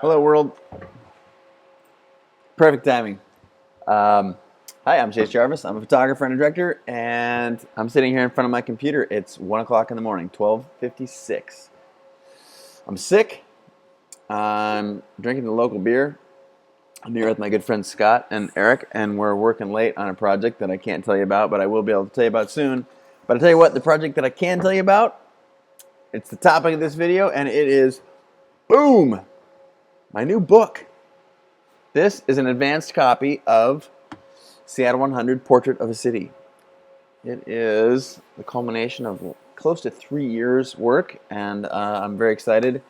Hello, world. Perfect timing. Hi, I'm Chase Jarvis. I'm a photographer and a director, and I'm sitting here in front of my computer. It's 1 o'clock in the morning, 12:56. I'm sick. I'm drinking the local beer. I'm here with my good friends Scott and Eric, and we're working late on a project that I can't tell you about, but I will be able to tell you about soon. But I'll tell you what, the project that I can tell you about, it's the topic of this video, and it is, boom, my new book. This is an advanced copy of Seattle 100 Portrait of a City. It is the culmination of close to 3 years' work, and I'm very excited.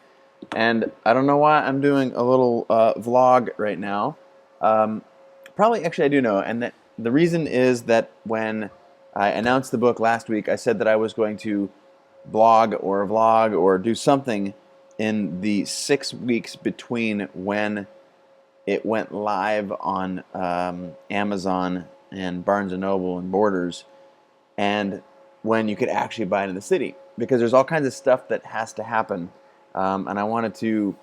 And I don't know why I'm doing a little vlog right now. Probably, actually, I do know, and that the reason is that when I announced the book last week, I said that I was going to blog or vlog or do something in the 6 weeks between when it went live on Amazon and Barnes & Noble and Borders and when you could actually buy it in the city. Because there's all kinds of stuff that has to happen. And I wanted to,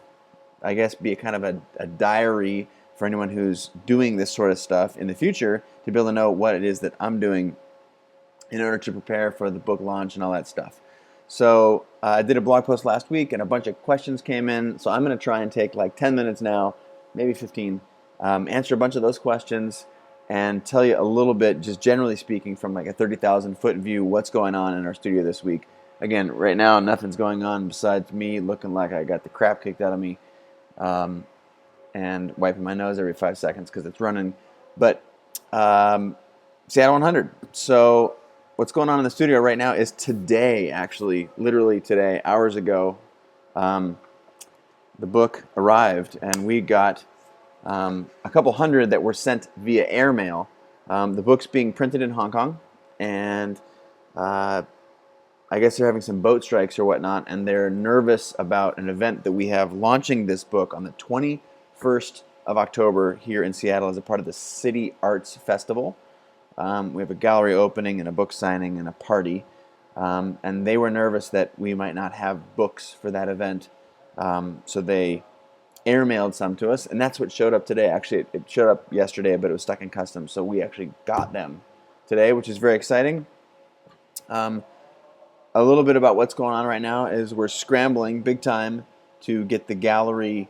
I guess, be a kind of a diary for anyone who's doing this sort of stuff in the future to be able to know what it is that I'm doing in order to prepare for the book launch and all that stuff. So I did a blog post last week and a bunch of questions came in. So I'm going to try and take like 10 minutes now, maybe 15, answer a bunch of those questions and tell you a little bit, just generally speaking, from like a 30,000 foot view, what's going on in our studio this week. Again, right now, nothing's going on besides me looking like I got the crap kicked out of me and wiping my nose every 5 seconds because it's running. But Seattle 100. So what's going on in the studio right now is today, actually, literally today, hours ago, the book arrived, and we got a couple hundred that were sent via airmail. The book's being printed in Hong Kong, and I guess they're having some boat strikes or whatnot, and they're nervous about an event that we have launching this book on the 21st of October here in Seattle as a part of the City Arts Festival. We have a gallery opening and a book signing and a party, and they were nervous that we might not have books for that event, so they airmailed some to us, and that's what showed up today. Actually, it showed up yesterday, but it was stuck in customs, so we actually got them today, which is very exciting. A little bit about what's going on right now is we're scrambling big time to get the gallery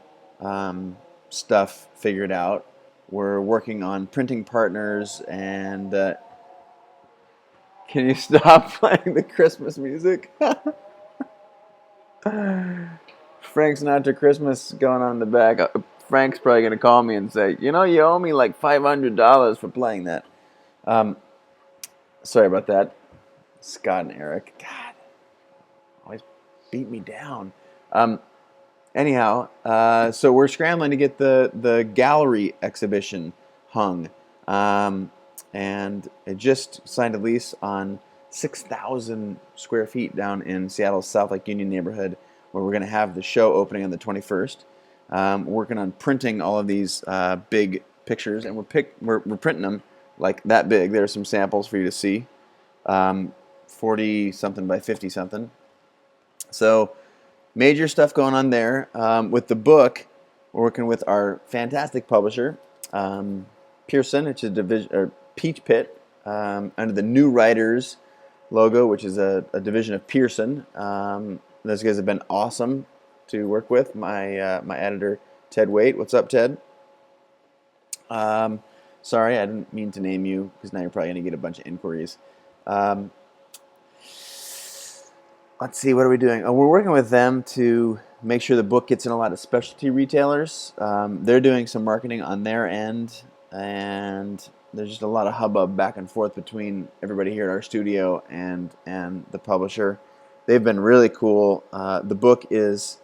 stuff figured out. We're working on printing partners, and can you stop playing the Christmas music? Frank Sinatra Christmas going on in the back. Frank's probably going to call me and say, you know, you owe me like $500 for playing that. Sorry about that. Scott and Eric. God, always beat me down. Anyhow, so we're scrambling to get the gallery exhibition hung. And it just signed a lease on 6,000 square feet down in Seattle's South Lake Union neighborhood, where we're going to have the show opening on the 21st. We're working on printing all of these big pictures, and we're printing them like that big. There's some samples for you to see, 40-something by 50-something. So major stuff going on there. With the book, we're working with our fantastic publisher, Pearson, which is a division, or Peach Pit, under the New Writers logo, which is a division of Pearson. Those guys have been awesome to work with. My my editor, Ted Waite. What's up, Ted? Sorry, I didn't mean to name you, because now you're probably going to get a bunch of inquiries. Let's see, what are we doing? Oh, we're working with them to make sure the book gets in a lot of specialty retailers. They're doing some marketing on their end, and there's just a lot of hubbub back and forth between everybody here at our studio and the publisher. They've been really cool. The book is,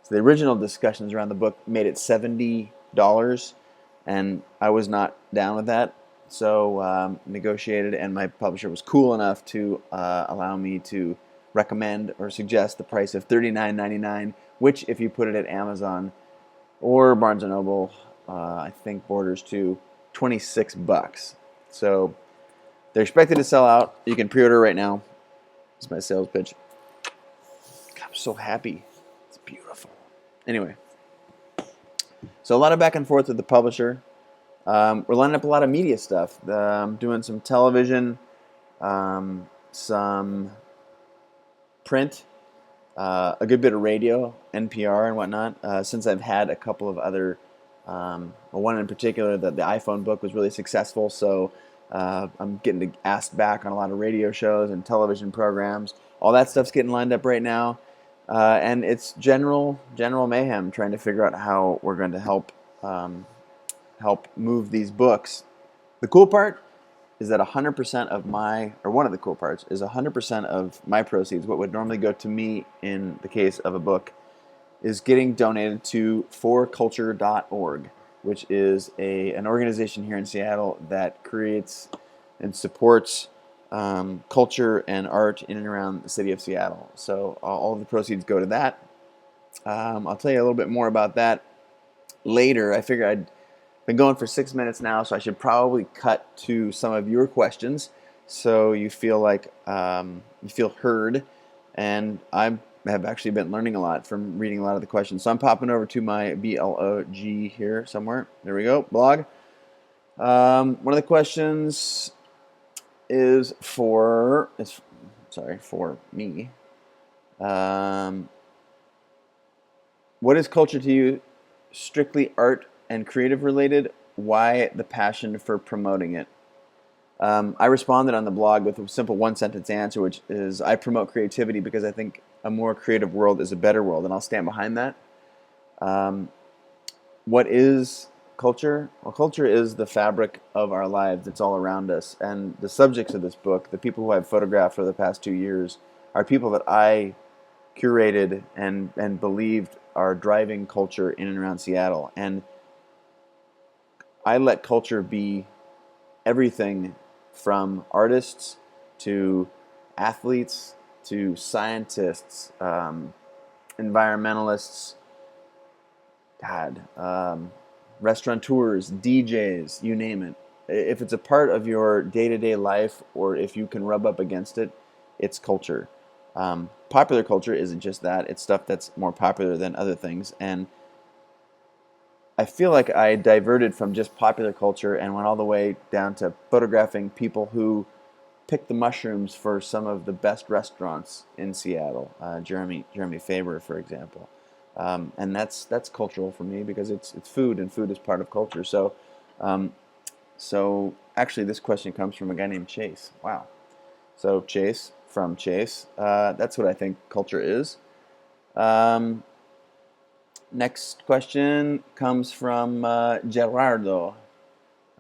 so the original discussions around the book made it $70, and I was not down with that. So negotiated, and my publisher was cool enough to allow me to recommend or suggest the price of $39.99, which if you put it at Amazon or Barnes & Noble, I think Borders too, $26. So they're expected to sell out. You can pre-order right now. It's my sales pitch. God, I'm so happy. It's beautiful. Anyway, So a lot of back and forth with the publisher. We're lining up a lot of media stuff. Doing some television, some print, a good bit of radio, NPR and whatnot. Since I've had a couple of other, one in particular, the iPhone book was really successful, so I'm getting asked back on a lot of radio shows and television programs. All that stuff's getting lined up right now, and it's general mayhem trying to figure out how we're going to help move these books. The cool part is that 100% of one of the cool parts is 100% of my proceeds, what would normally go to me in the case of a book, is getting donated to forculture.org, which is an organization here in Seattle that creates and supports culture and art in and around the city of Seattle. So all of the proceeds go to that. I'll tell you a little bit more about that later. I figured I'd been going for 6 minutes now, so I should probably cut to some of your questions so you feel like you feel heard. And I have actually been learning a lot from reading a lot of the questions. So I'm popping over to my blog here somewhere. There we go, blog. One of the questions is for me. What is culture to you? Strictly art and creative related? Why the passion for promoting it? I responded on the blog with a simple one-sentence answer, which is I promote creativity because I think a more creative world is a better world, and I'll stand behind that. What is culture? Well, culture is the fabric of our lives. It's all around us, and the subjects of this book, the people who I've photographed for the past 2 years, are people that I curated and believed are driving culture in and around Seattle. And I let culture be everything from artists to athletes to scientists, environmentalists, restaurateurs, DJs, you name it. If it's a part of your day-to-day life or if you can rub up against it, it's culture. Popular culture isn't just that. It's stuff that's more popular than other things. And I feel like I diverted from just popular culture and went all the way down to photographing people who pick the mushrooms for some of the best restaurants in Seattle. Jeremy Faber, for example. And that's cultural for me because it's food, and food is part of culture. So actually this question comes from a guy named Chase. Wow. So Chase, from Chase. That's what I think culture is. Next question comes from Gerardo.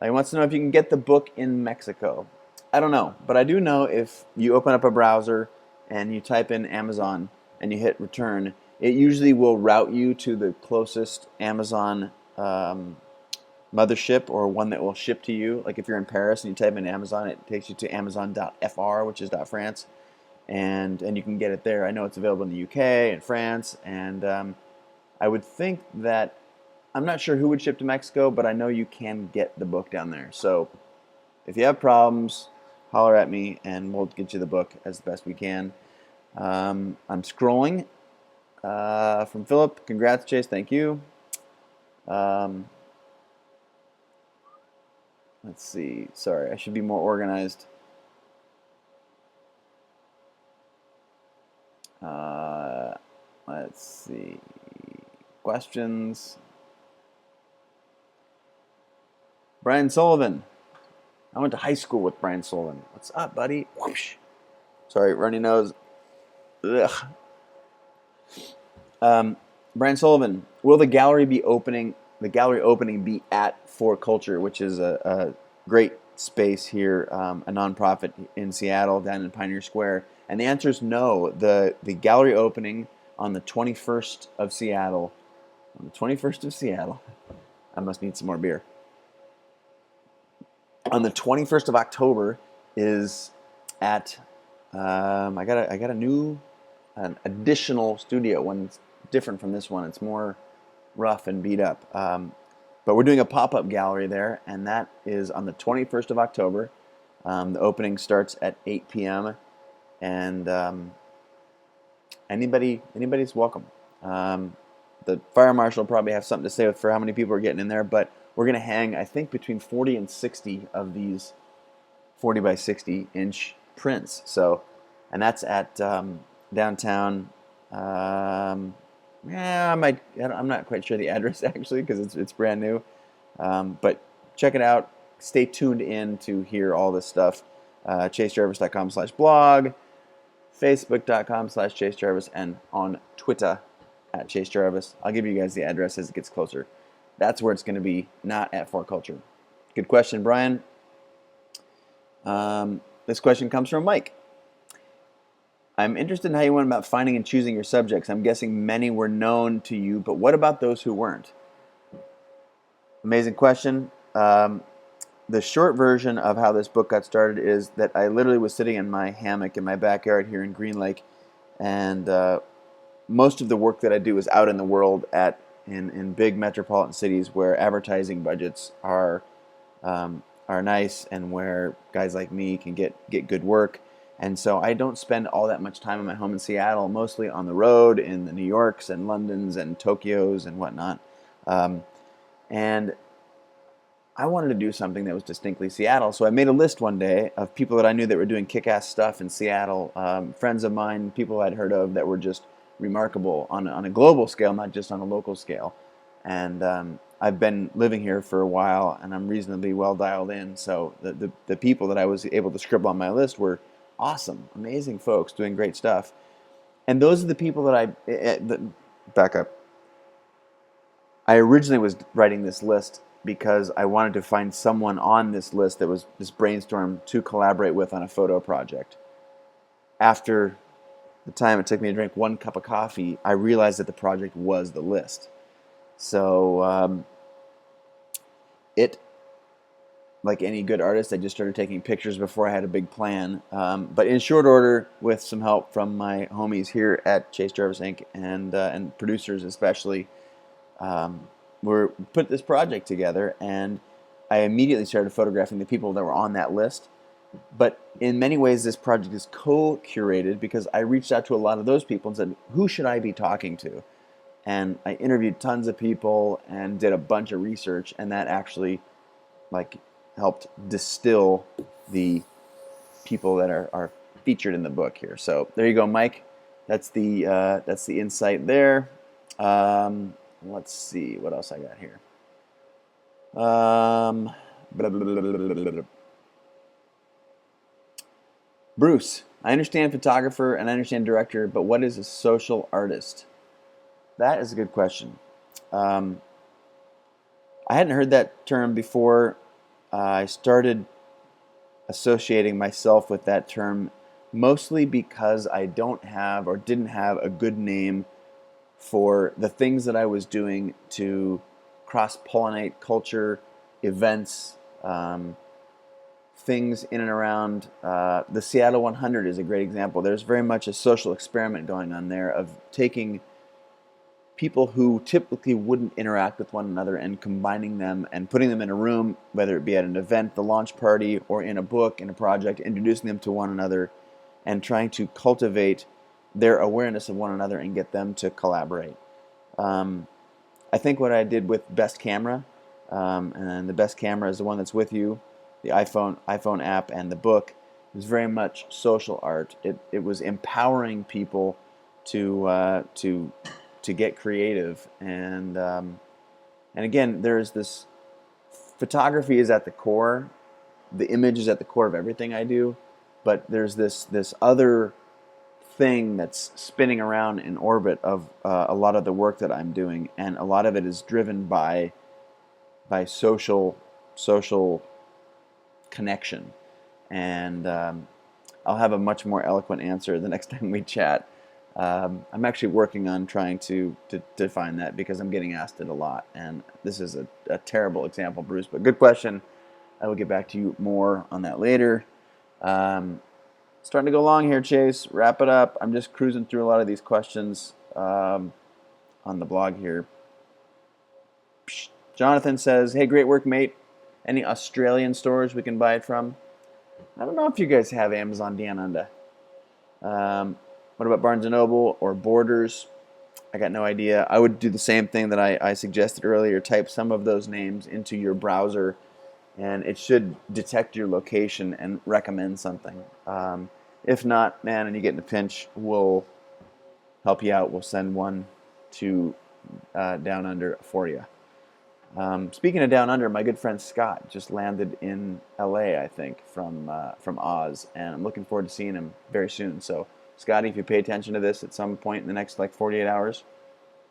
He wants to know if you can get the book in Mexico. I don't know, but I do know if you open up a browser and you type in Amazon and you hit return, it usually will route you to the closest Amazon mothership or one that will ship to you. Like if you're in Paris and you type in Amazon, it takes you to amazon.fr, which is .france, and you can get it there. I know it's available in the UK and France, and I would think that, I'm not sure who would ship to Mexico, but I know you can get the book down there. So if you have problems, holler at me and we'll get you the book as best we can. I'm scrolling from Philip. Congrats, Chase. Thank you. Let's see. Sorry, I should be more organized. Let's see. Questions. Brian Sullivan. I went to high school with Brian Sullivan. What's up, buddy? Whoosh. Sorry, runny nose. Ugh. Brian Sullivan. Will the gallery opening be at For Culture, which is a great space here, a nonprofit in Seattle, down in Pioneer Square? And the answer is no. The gallery opening on the 21st of Seattle. On the 21st of Seattle. I must need some more beer. On the 21st of October is at I got an additional studio. One's different from this one. It's more rough and beat up. But we're doing a pop-up gallery there, and that is on the 21st of October. The opening starts at 8 p.m. and anybody's welcome. the fire marshal will probably have something to say for how many people are getting in there, but we're going to hang, I think, between 40 and 60 of these 40 by 60 inch prints. So, and that's at downtown. Yeah, I'm not quite sure the address actually because it's brand new. But check it out. Stay tuned in to hear all this stuff. ChaseJarvis.com/blog, Facebook.com/ChaseJarvis, and on Twitter at ChaseJarvis. I'll give you guys the address as it gets closer. That's where it's going to be, not at Fort Culture. Good question, Brian. This question comes from Mike. I'm interested in how you went about finding and choosing your subjects. I'm guessing many were known to you, but what about those who weren't? Amazing question. The short version of how this book got started is that I literally was sitting in my hammock in my backyard here in Green Lake, and most of the work that I do is out in the world in big metropolitan cities where advertising budgets are nice and where guys like me can get good work. And so I don't spend all that much time in my home in Seattle, mostly on the road in the New Yorks and Londons and Tokyos and whatnot. And I wanted to do something that was distinctly Seattle. So I made a list one day of people that I knew that were doing kick-ass stuff in Seattle, friends of mine, people I'd heard of that were just remarkable on a global scale, not just on a local scale. And I've been living here for a while, and I'm reasonably well dialed in. So the people that I was able to scribble on my list were awesome, amazing folks doing great stuff. And those are the people that back up. I originally was writing this list because I wanted to find someone on this list that was this brainstorm to collaborate with on a photo project. After the time it took me to drink one cup of coffee, I realized that the project was the list. So like any good artist, I just started taking pictures before I had a big plan. But in short order, with some help from my homies here at Chase Jarvis Inc. and producers especially, we put this project together, and I immediately started photographing the people that were on that list. But in many ways, this project is co-curated because I reached out to a lot of those people and said, who should I be talking to? And I interviewed tons of people and did a bunch of research, and that actually helped distill the people that are featured in the book here. So there you go, Mike. That's the insight there. Let's see what else I got here. Bruce, I understand photographer and I understand director, but what is a social artist? That is a good question. I hadn't heard that term before. I started associating myself with that term mostly because I don't have or didn't have a good name for the things that I was doing to cross-pollinate culture, events, things in and around. The Seattle 100 is a great example. There's very much a social experiment going on there of taking people who typically wouldn't interact with one another and combining them and putting them in a room, whether it be at an event, the launch party, or in a book, in a project, introducing them to one another and trying to cultivate their awareness of one another and get them to collaborate. I think what I did with Best Camera, and the Best Camera is the one that's with you, the iPhone app and the book, was very much social art. It was empowering people to get creative, and again, there's this photography is at the core, the image is at the core of everything I do, but there's this other thing that's spinning around in orbit of a lot of the work that I'm doing, and a lot of it is driven by social connection, and I'll have a much more eloquent answer the next time we chat. I'm actually working on trying to define that because I'm getting asked it a lot, and this is a terrible example, Bruce, but good question. I will get back to you more on that later. Starting to go long here, Chase. Wrap it up. I'm just cruising through a lot of these questions on the blog here. Jonathan says, hey, great work, mate. Any Australian stores we can buy it from? I don't know if you guys have Amazon Down Under. What about Barnes & Noble or Borders? I got no idea. I would do the same thing that I suggested earlier. Type some of those names into your browser, and it should detect your location and recommend something. If not, man, and you get in a pinch, we'll help you out. We'll send one to Down Under for you. Speaking of Down Under, my good friend Scott just landed in LA, I think, from Oz, and I'm looking forward to seeing him very soon. So, Scotty, if you pay attention to this at some point in the next like 48 hours,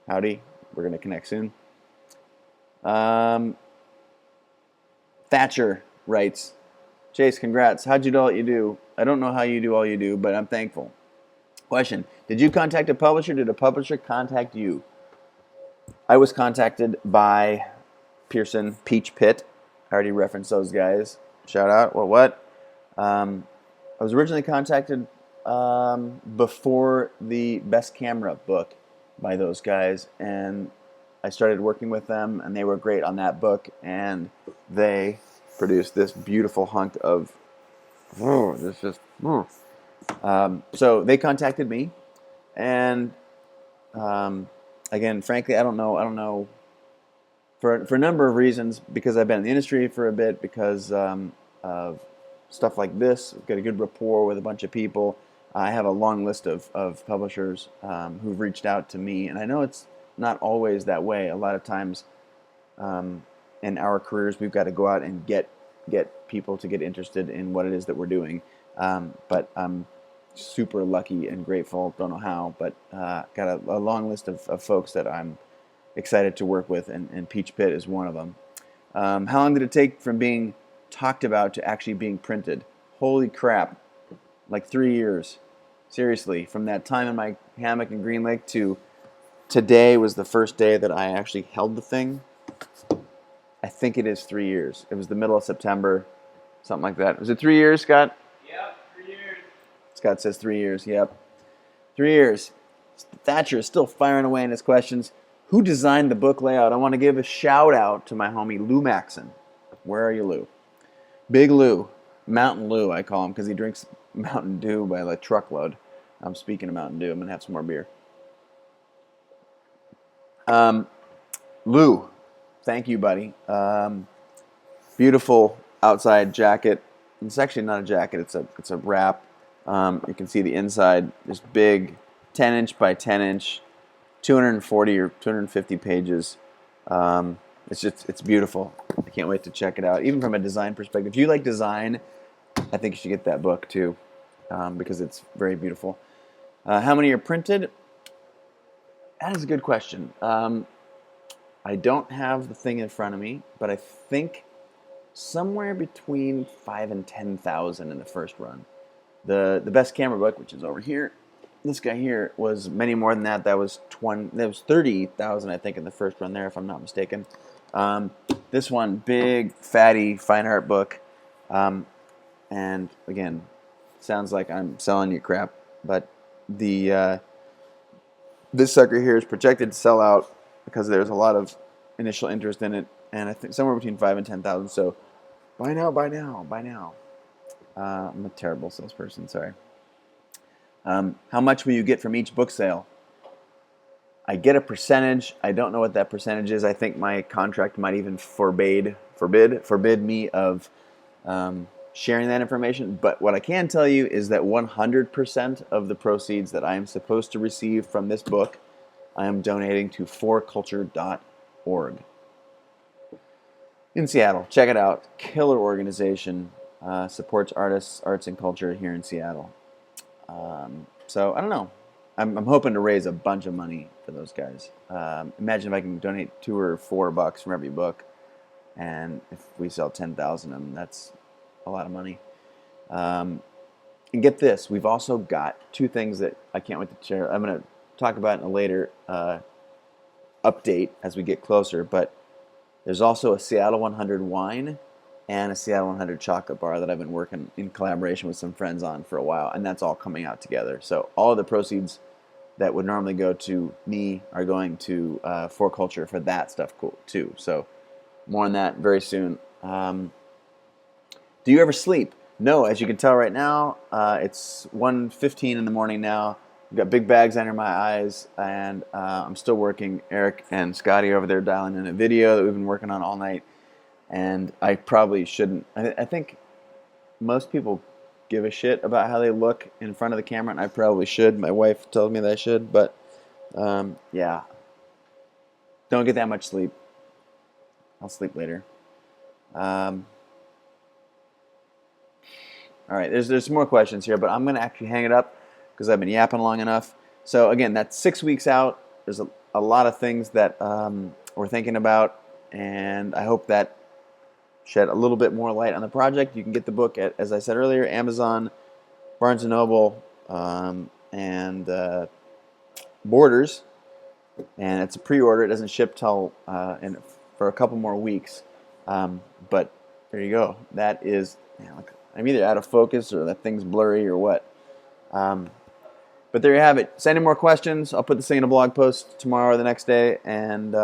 howdy, we're gonna connect soon. Thatcher writes, Chase, congrats. How'd you do all you do? I don't know how you do all you do, but I'm thankful. Question: did you contact a publisher? Did a publisher contact you? I was contacted by Pearson Peach Pit. I already referenced those guys. Shout out. What? I was originally contacted before the Best Camera book by those guys, and I started working with them, and they were great on that book, and they produced this beautiful hunk of so they contacted me, and again, frankly, I don't know for a number of reasons, because I've been in the industry for a bit, because of stuff like this. I've got a good rapport with a bunch of people. I have a long list of publishers who've reached out to me, and I know it's not always that way. A lot of times in our careers, we've got to go out and get people to get interested in what it is that we're doing. But I'm super lucky and grateful. Don't know how, but got a long list of folks that I'm excited to work with, and Peach Pit is one of them. How long did it take from being talked about to actually being printed? Holy crap, like 3 years. Seriously, from that time in my hammock in Green Lake to today was the first day that I actually held the thing. I think it is 3 years. It was the middle of September, something like that. Was it 3 years, Scott? Yep, 3 years. Scott says 3 years. Yep, 3 years. Thatcher is still firing away in his questions. Who designed the book layout? I want to give a shout out to my homie Lou Maxon. Where are you, Lou? Big Lou. Mountain Lou, I call him, because he drinks Mountain Dew by the truckload. I'm speaking of Mountain Dew. I'm going to have some more beer. Lou, thank you, buddy. Beautiful outside jacket. It's actually not a jacket. It's a wrap. You can see the inside. This big 10-inch by 10-inch, 240 or 250 pages. It's beautiful. I can't wait to check it out. Even from a design perspective, if you like design, I think you should get that book too, because it's very beautiful. How many are printed? That is a good question. I don't have the thing in front of me, but I think somewhere between 5,000 and 10,000 in the first run. The Best Camera book, which is over here, this guy here, was many more than that. That was 30,000, I think, in the first run there, if I'm not mistaken. This one, big, fatty, fine art book. And again, sounds like I'm selling you crap, but this sucker here is projected to sell out because there's a lot of initial interest in it, and I think somewhere between 5,000 and 10,000. So buy now. I'm a terrible salesperson. Sorry. How much will you get from each book sale? I get a percentage. I don't know what that percentage is. I think my contract might even forbid me of sharing that information. But what I can tell you is that 100% of the proceeds that I am supposed to receive from this book, I am donating to forculture.org. In Seattle. Check it out. Killer organization. Supports artists, arts, and culture here in Seattle. So I don't know. I'm hoping to raise a bunch of money for those guys. Imagine if I can donate $2 or $4 from every book, and if we sell 10,000 of them, that's a lot of money. And get this, we've also got two things that I can't wait to share. I'm going to talk about in a later update as we get closer, but there's also a Seattle 100 wine and a Seattle 100 chocolate bar that I've been working in collaboration with some friends on for a while, and that's all coming out together. So all of the proceeds that would normally go to me are going to For Culture for that stuff too. So more on that very soon. Do you ever sleep? No, as you can tell right now, it's 1:15 in the morning now. I've got big bags under my eyes, and I'm still working. Eric and Scotty over there dialing in a video that we've been working on all night, and I probably shouldn't. I think most people give a shit about how they look in front of the camera, and I probably should. My wife told me that I should, but yeah, don't get that much sleep. I'll sleep later. All right, there's some more questions here, but I'm going to actually hang it up because I've been yapping long enough. So again, that's 6 weeks out. There's a lot of things that we're thinking about, and I hope that shed a little bit more light on the project. You can get the book at, as I said earlier, Amazon, Barnes & Noble, and Borders, and it's a pre-order. It doesn't ship till for a couple more weeks, but there you go. That is, look, I'm either out of focus or that thing's blurry or what. But there you have it. Send in more questions. I'll put this thing in a blog post tomorrow or the next day, and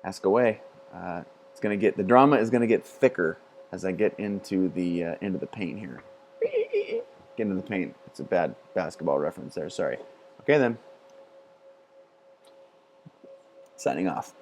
ask away. The drama is gonna get thicker as I get into the paint here. Get into the paint. It's a bad basketball reference there. Sorry. Okay then. Signing off.